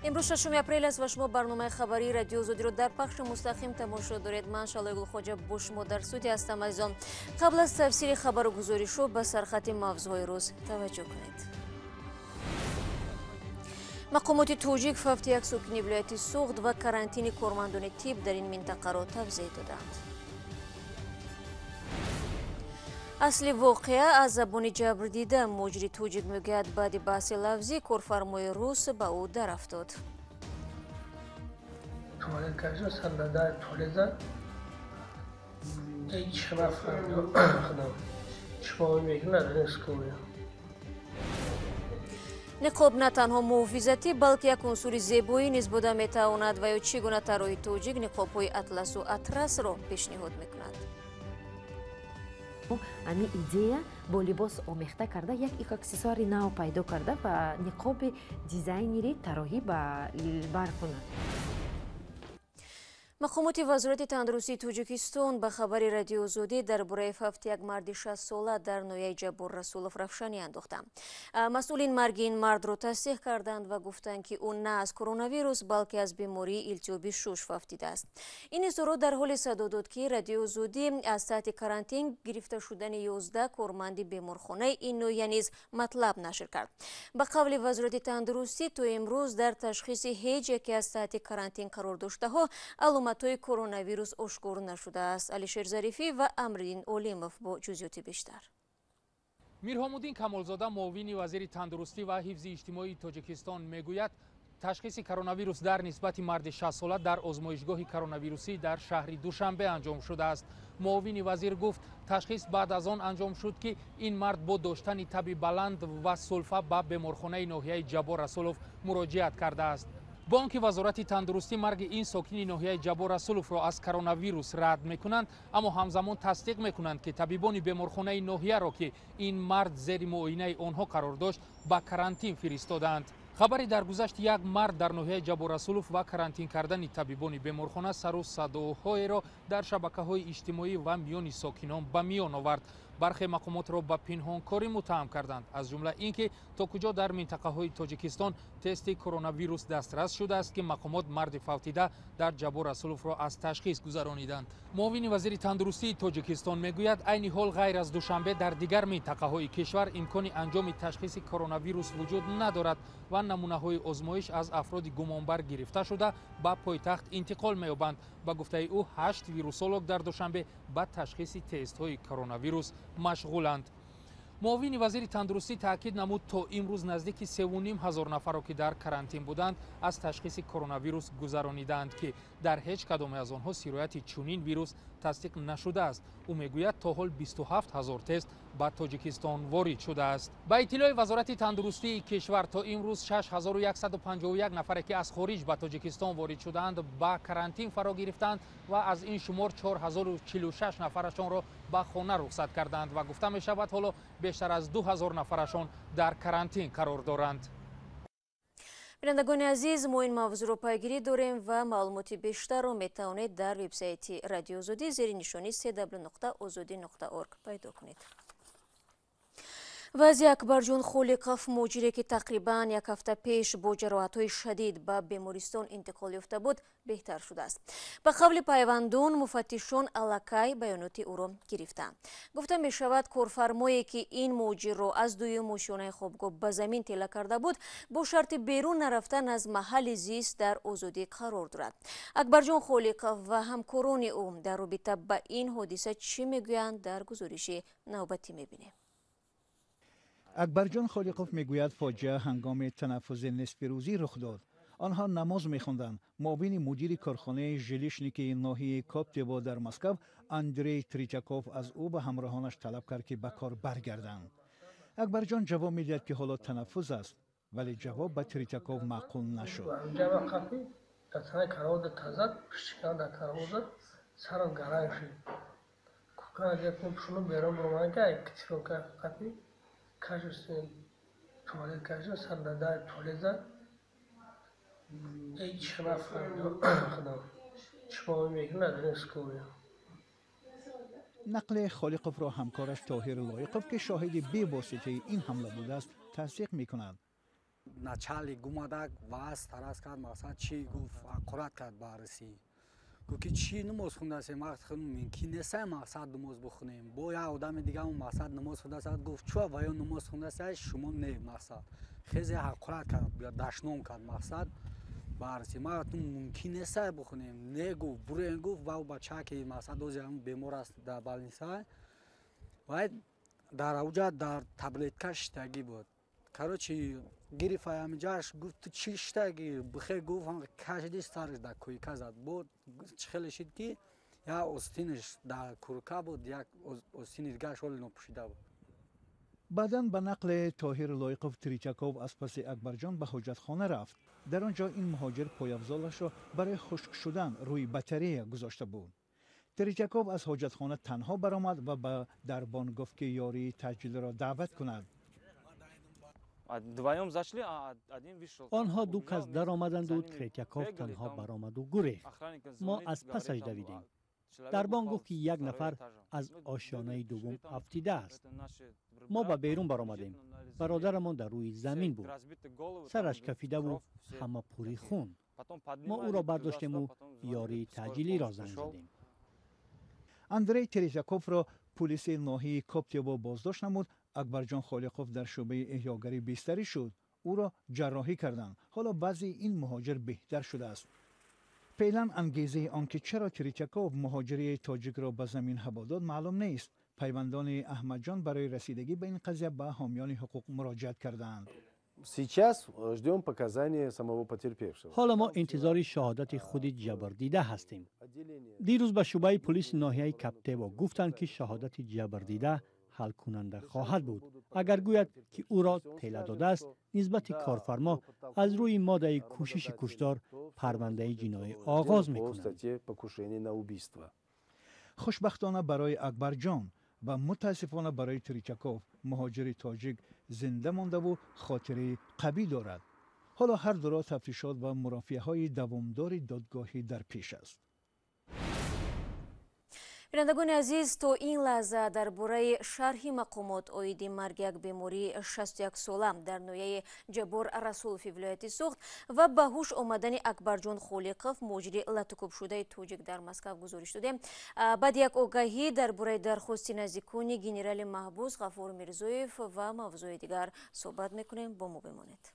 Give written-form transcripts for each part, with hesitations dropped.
امروز 6 اپریل است و شما برنامه خبری رادیو زودی رو در پخش مستقیم تماشا دارید. من شالای گلخواجه با شما در استودیو هستم. عزیزان، قبل از تفسیر خبر و گزارش رو به سرخط موضوعهای روز توجه کنید. مقامات توجیک в یک سکانی ولایت سوخت و карантини کارمندان طب در این منطقه را توضیح دادند. اصل واقعه از زبان جبر دیده مجری توجیک میگوید بعد بحث لفظی کارفرمای روس به او در افتاد. نقاب نه تنها محافظتی بلکه یک عنصر زیبایی نیز بوده میتواند و یا چگونه طراحی توجیک نقاب‌های اطلس و اطرس را پیشنهاد میکند. امی ایده با لباس آمیخته کرده یک اکسسوار نو پیدا کرده و نقاب دیزاینری طراحی برکنند. مقامات وزارت تندرستی توجیکستان به خبر رادیو زودی درباره فوت یک مرد 60 ساله در نویه جبور رسولوف روشنی انداختند. مسئولین مرگ این مرد را تصدیق کردند و گفتند که او نه از کرونا ویروس بلکه از بیماری التیوبی شش فوتیده است. این اظهارات در حال صدا داد که رادیو زودی از تحت کرانتین گرفته شدن 11 کارمند بیمارخانه این نویه نیز مطلب نشر کرد. به قول وزارت تندرستی تا امروز در تشخیص هیچ یکی از تحت کرانتین قرار داشته ها علامت‌های کرونا ویروس آشکار نشده است. علیشیر ظریفی و امرالدین اولیموف با جزئیات بیشتر. میرحمودین کمالزاده معاون وزیر تندرستی و حفظ اجتماعی تاجیکستان میگوید تشخیص کرونا ویروس در نسبت مرد 60 ساله در آزمایشگاه کرونا ویروسی در شهر دوشنبه انجام شده است. معاون وزیر گفت تشخیص بعد از آن انجام شد که این مرد با داشتن تب بلند و سلفه به بیمارخانه ناحیه جبور رسولوف مراجعت کرده است. بانک وزارت تندرستی مرگ این ساکن ناحیه جبور رسولوف را از کرونا ویروس رد میکنند، اما همزمان تصدیق میکنند که طبیبان بیمارخانه ناحیه را که این مرد زیر معاینه آنها قرار داشت به کرانتین فرستادند. خبری در گذشت یک مرد در ناحیه جبور رسولوف و کرانتین کردن طبیبان بیمارخانه سر و صداهای را در شبکه‌های اجتماعی و میان ساکنان به میان آورد. برخی مقامات را به پنهانکاری متهم کردند، از جمله اینکه تا کجا در منطقه‌های تاجیکستان تست کرونا ویروس دسترس شده است که مقامات مرد فوتیده در جبور رسولوف را از تشخیص گذرانیدند. معاون وزیر تندرستی تاجیکستان میگوید عین حال غیر از دوشنبه در دیگر منطقه‌های کشور امکان انجام تشخیص کرونا ویروس وجود ندارد و نمونه‌های آزمایش از افراد گمانبر گرفته شده به پایتخت انتقال می‌یابند. به گفته او 8 ویروسولوگ در دوشنبه به تشخیص تست‌های کرونا ویروس مشغولند. معاون وزیر تندرستی تاکید نمود تا امروز نزدیک 3,500 نفر را که در کرانتین بودند از تشخیص کرونا ویروس گذرانیدند که در هیچ کدام از آنها سیرایت چنین ویروس تصدیق نشده است. او میگوید تا حال 27,000 تست به تاجیکستان وارد شده است. با اطلاع وزارت تندرستی کشور تا امروز 6,151 نفر که از خارج به تاجیکستان وارد شدند به کرانتین فرا گرفتند و از این شمار 4,046 نفرشان را به خانه رخصت کردند و گفته می شود حالا بیشتر از 2,000 نفرشان در کرانتین قرار دارند. بینندگان عزیز، ما این موضوع رو پیگیری داریم و معلومات بیشتر رو میتوانید در وبسایت رادیو زودی زیر نشانی www.azodi.org پیدا کنید. وضع اکبرجان خالقوف مجری که تقریبا یک هفته پیش با جراحت‌های شدید به بیمارستان انتقال یافته بود بهتر شده است. به قول پیوندان مفتشان الکی بیانات او را گرفتند. گفته می شود کارفرمایی که این مجری را از دویم ماشین‌های خوابگاه به زمین تله کرده بود با شرط بیرون نرفتن از محل زیست در آزادی قرار دارد. اکبرجان خالقوف و همکاران او در رابطه با این حادثه چی میگویند در گزارش نوبتی میبینیم. اکبرجان خالقوف میگوید فاجعه هنگام تنفس نصف روزی رخ داد. آنها نماز میخواندند. معاون مدیر کارخانه ژلیشنیکی ناحیه کاپتیوا در مسکو اندری تریچاکوف از او به همراهانش طلب کرد که به کار برگردند. اکبرجان جواب میدهد که حالا تنفس است، ولی جواب به تریچاکوف معقول نشد. نقل خالقوف را همکارش طاهر لایقوف که شاهد بی‌واسطه این حمله بوده است تصدیق می‌کند. начали гумадак ваас тарас кард мақсад чӣ гуфт ақурат кард барси гуфт ки чӣ намоз хундасем вақт мумкин несай мақсад намоз бихунем бо як одами дигам мақсад намоз хундасад гуфт чӯ ва ё намоз хундасай шумо не мақсад хезе ақурат кард дашном кард мақсад барси ма гуфтам мумкин несай бихунем не гуфт бурен гуфт ва бача ки мақсад ози ҳам бемор аст дар балниса вай дар ауҷа дар таблетка шитагӣ буд короче гирифай ҳамиҷаш гуфт ту чӣ шитагӣ бихе гуфт кашиди старш дар койка зад бо хеле шид ки як остинаш дар курка буд як остини дигаш оли нопӯшида буд. баъдан ба нақли тоҳир лоиқов тричаков аз паси акбарҷон ба ҳоҷатхона рафт. дар он ҷо ин муҳоҷир пояфзолашро барои хушк шудан рӯи батарея гузошта буд. тричаков аз ҳоҷатхона танҳо баромад ва ба дарбон гуфт ки ёрии таҷҷилиро даъват кунад. آنها دو کس در آمدند و تریتیاکوف تنها برآمد و گریخت. ما از پسش دویدیم. دربان گفت که یک نفر از آشیانه دوم افتیده است. ما به بیرون برآمدیم. برادرمان در روی زمین بود. سرش کفیده و همه پوری خون. ما او را برداشتیم و یاری تعجیلی را زنگ زدیم. اندری تریتیاکوفро پلیس ناحیه کوپتیوو بازداشت نمود. акбарҷон холиқов дар шӯъбаи эҳёгарӣ бистарӣ шуд. ӯро ҷарроҳӣ карданд. ҳоло вазъи ин муҳоҷир беҳтар шудааст. феълан ангезаи он ки чаро тричаков муҳоҷири тоҷикро ба замин ҳаво дод маълум нест. пайвандони аҳмадҷон барои расидагӣ ба ин қазия ба ҳомиёни ҳуқуқ муроҷиат карданд. Сейчас ждем показания самого потерпевшего. حالا ما انتظار شهادت خود جبردیده هستیم. دیروز به شعبه پلیس ناحیه کپتیو گفتند که شهادت جبردیده حل کننده خواهد بود. اگر گوید که او را طلا داده است، نسبت کارفرما از روی ماده کوشش کشتار پرونده جنایی آغاز می‌کند. خوشبختانه برای اکبرجان و متاسفانه برای تریچکوف مهاجر تاجیک زنده مانده و خاطره قوی دارد. حالا هر دو را تفتیشات و مرافعه‌های دوامدار دادگاهی در پیش است. بینندگان عزیز، تا این لحظه درباره شرح مقامات اویدی مرگ یک بیماری 61 ساله در نویه جبور رسولوف ولایت سوخت و به هوش آمدن اکبرجان خالقов مجری لاتوکوب شده توجیک در مسکو گزارش داده. بعد یک آگاهی درباره درخواست نزدیکان گنرال محبوس غفور میرزویف و موضوع دیگر صحبت میکنیم. با ما بمانید.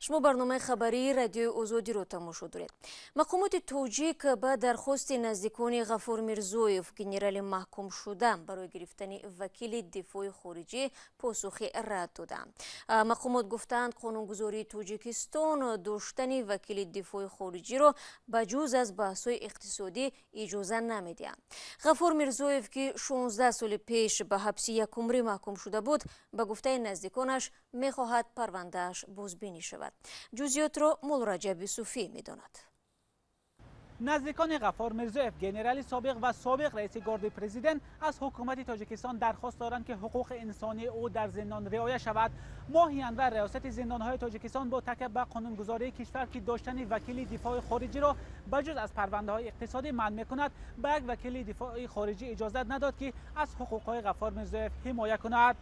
شما برنامه خبری رادیو آزادی رو تماشا دارید. مقامات توجیک با درخواست نزدیکان غفور میرزویف گنرال محکوم شده برای گرفتن وکیل دفاع خارجی پاسخ رد دادند. مقامات گفتند قانونگذاری تاجیکستان داشتن وکیل دفاع خارجی را بجز از بحث‌های اقتصادی اجازه نمی‌دهد. غفور میرزویف که 16 سال پیش به حبس یک عمری محکوم شده بود، به گفته نزدیکانش می‌خواهد پرونده‌اش بازبینی شود. جزئیات را مول رجب یوسفی می‌داند. نزدیکان غفور میرزویف گنرال سابق و سابق رئیس گارد پرزیدنت از حکومت تاجیکستان درخواست دارند که حقوق انسانی او در زندان رعایت شود. ماهی انور ریاست زندان‌های تاجیکستان با تکیه بر قانونگذاری کشور که داشتن وکیل دفاع خارجی را بجز از پرونده‌های اقتصادی منع می‌کند، به یک وکیل دفاع خارجی اجازه نداد که از حقوق‌های غفور میرزویف حمایت کند.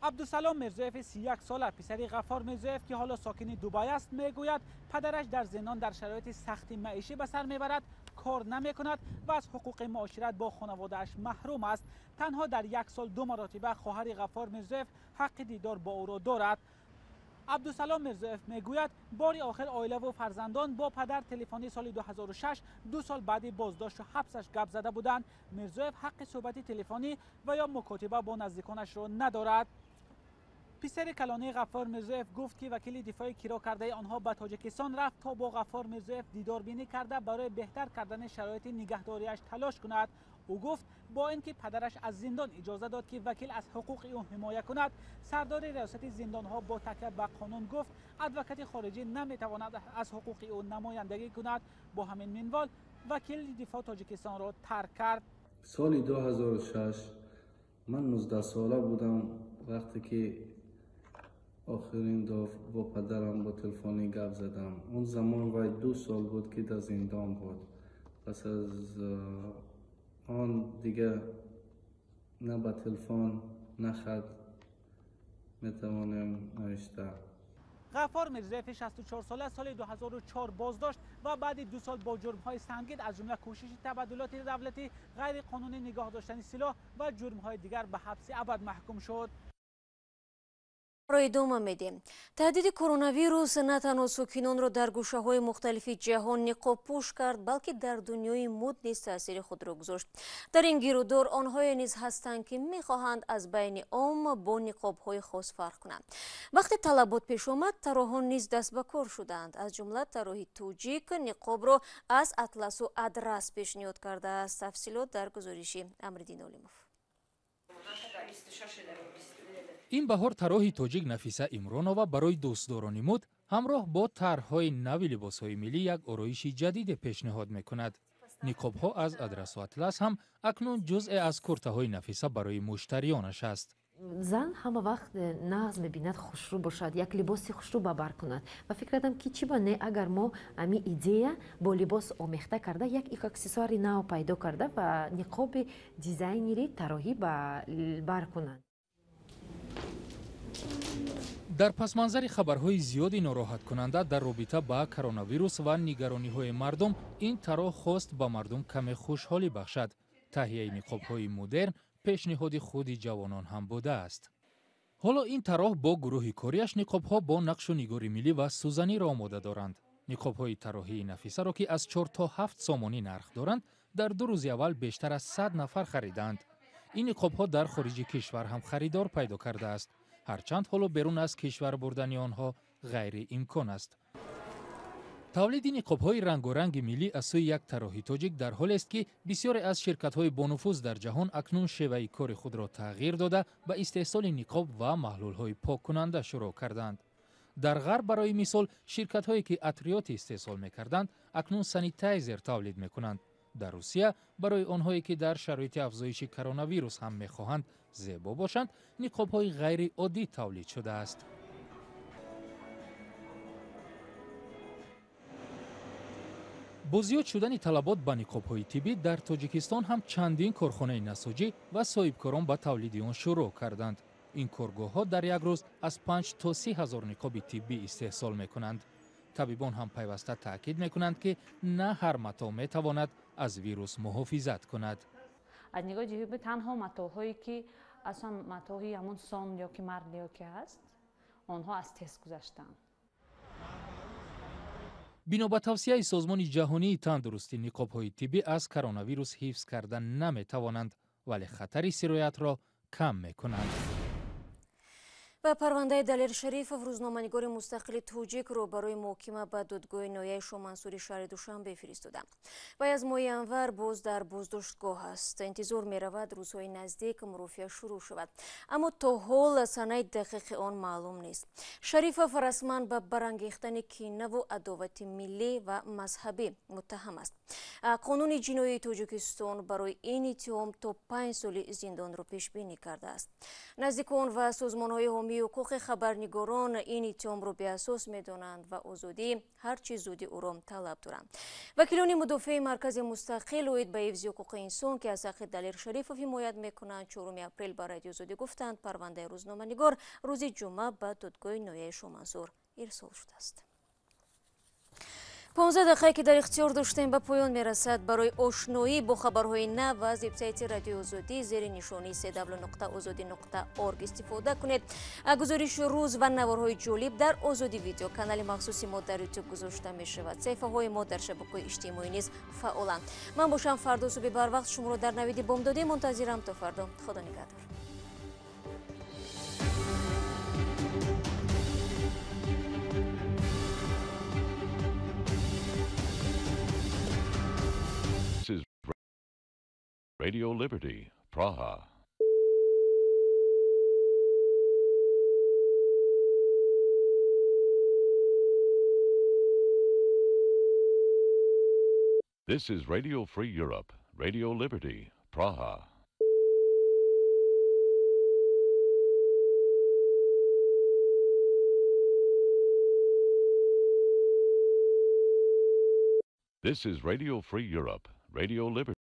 عبدالسلام میرزویف 31 ساله پسری غفور میرزویف که حالا ساکن دوبای است میگوید پدرش در زندان در شرایط سخت معیشی به سر میبرد، کار نمیکند و از حقوق معاشرت با خانواده‌اش محروم است. تنها در یک سال 2 مرتبه خواهر غفور میرزویف حق دیدار با او را دارد. عبدالسلام میرزویف میگوید بار آخر عائله و فرزندان با پدر تلفنی سال 2006 2 سال بعد بازداشت و حبسش گپ زده بودند. میرزویف حق صحبت تلفنی و یا مکاتبه با نزدیکانش را ندارد. پسر کلانی غفور میرزویف گفت که وکیل دفاع کیرا کرده آنها به تاجیکستان رفت تا با غفور میرزویف دیداربینی کرده برای بهتر کردن شرایط نگهداریش تلاش کند. او گفت با اینکه پدرش از زندان اجازه داد که وکیل از حقوق او حمایت کند، سردار ریاست زندانها با تکیه به قانون گفت ادوکات خارجی نمیتواند از حقوق او نمایندگی کند. با همین منوال وکیل دفاع تاجیکستان را ترک کرد. سال 2006 من 19 ساله بودم وقتی که آخرین دفعه با پدرم با تلفنی گپ زدم. اون زمان وای 2 سال بود که در زندان بود. پس از آن دیگه نه با تلفن نه خط میتوانم نوشته. غفار میرزایف 64 ساله سال 2004 بازداشت و بعد 2 سال با جرم‌های سنگین از جمله کوشش تبادلات دولتی، غیر قانونی نگاه داشتن سلاح و جرم‌های دیگر به حبس ابد محکوم شد. برای ادامه میدیم. تهدید کرونا ویروس نه تنها ساکنانро дар гӯшаҳои мухталифи ҷаҳон ниқобпӯш кард, балки дар дунёи мӯд низ таъсири худро гузошт. дар ин гирӯдор онҳое низ ҳастанд, ки мехоҳанд аз байни ом бо ниқобҳои хос фарқ кунанд. вақте талабот пеш омад, тарроҳон низ даст ба кор шуданд. аз ҷумла тарроҳи тоҷик ниқобро аз атласу адрас пешниҳод кардааст. тафсилот дар гузориши Амриддин Олимов. این بهار طراح تاجیک نفیسه امرانова برای دوستداران مد همراه با طرح‌های نو لباس‌های ملی یک آرایش جدید پیشنهاد می‌کند. نقاب‌ها از ادرس و اطلس هم اکنون جزء از کورته‌های نفیسه برای مشتریانش است. زن همه وقت ناز می‌بیند خوشرو باشد، یک لباس خوشرو به بر کند و فکر کردم که چی بانه اگر ما امی ایده با لباس آمیخته کرده یک اکسسواری نو پیدا کرده و نقاب دیزاینری طراحی به بر کنند. در پس منظر خبرهای زیادی ناراحت کننده در رابطه با کرونا ویروس و نگرانی‌های مردم، این طرح خواست با مردم کم خوشحالی بخشد. تهیه نقاب‌های مدرن پیشنهاد خود جوانان هم بوده است. حالا این طرح با گروه کاریش نقاب‌ها با نقش و نگار ملی و سوزنی را آماده دارند. نقاب‌های طراحی نفیسه را که از 4 تا 7 سامانی نرخ دارند، در 2 روز اول بیشتر از 100 نفر خریدند. این نقاب‌ها در خارج کشور هم خریدار پیدا کرده است. هرچند حالا بیرون از کشور بردن آنها غیر امکان است. تولید نقاب‌های رنگارنگ ملی از سوی یک طراح تاجیک در حال است که بسیاری از شرکت‌های بانفوذ در جهان اکنون شیوه کار خود را تغییر داده به استحصال نقاب و محلول‌های پاک کننده شروع کردند. در غرب برای مثال شرکت‌هایی که عطریات استحصال می‌کردند اکنون سانیتایزر تولید می‌کنند. در روسیه برای آنهایی که در شرایط افزایش کرونا ویروس هم می‌خواهند زیبا باشند، نقاب‌های غیر عادی تولید شده است. با زیاد شدن طلبات به نقاب‌های طبی در تاجیکستان هم چندین کارخانه نساجی و صاحبکاران به تولید آن شروع کردند. این کارگاه‌ها در یک روز از 5 تا 30 هزار نقاب طبی استحصال می‌کنند. طبیبان هم پیوسته تاکید می‌کنند که نه هر متاع می‌تواند از ویروس محافظت کند. از نگاه طبی تنها متاع‌هایی که اصلا متاعی همون سون یا که مرد یا که هست، آنها از تست گذشتند. بنا به توصیه سازمان جهانی تندرستی، نقاب‌های طبی از کرونا ویروس حفظ کردن نمی‌توانند، ولی خطر سرایت را کم می‌کنند. و پرونده دلیر شریفов روزنامه‌نگار مستقل توجیک رو برای محاکمه به دادگاه نایه شامنصوری شهر دوشنبه فرستاده. و از ماه январ باز در بازداشتگاه است. انتظار می‌رود روزهای نزدیک مرافعه شروع شود. اما تا حال سنه دقیق آن معلوم نیست. شریفов رسما به برانگیختن کینه و عداوت ملی و مذهبی متهم است. قانون جنایی تاجیکستان برای این اتهام تا 5 سال زندان را پیش بینی کرده است. نزدیکان و سازمان‌های حامی حقوق خبرنگاران این اتهام را بی‌اساس می‌دانند و آزادی هرچی زودی او را طلب دارند. وکیلان مدافع مرکز مستقل اوید به حفظ حقوق انسان که از حق دلیر شریفov حمایت می‌کنند 4 اپریل به رادیو زودی گفتند پرونده روزنامه‌نگار روز جمعه به دادگاه نایه شامنصور ارسال شده است. 15 دقیقه که در اختیار داشتیم به پایان میرسد. برای آشنایی با خبرهای نو و از وبسایت رادیو آزادی زیر نشانی www.azadi.org استفاده کنید. گزارش روز و نوارهای جالب در آزادی ویدیو کانال مخصوصی ما در یوتیوب گذاشته می شود. صفحه های ما در شبکه‌های اجتماعی نیز فعالند. من باشم فردا صبح بر وقت شما را در نوید بامدادی منتظرم. تا فردا، خدا نگهدار. Radio Liberty, Praha. This is Radio Free Europe, Radio Liberty, Praha. This is Radio Free Europe, Radio Liberty.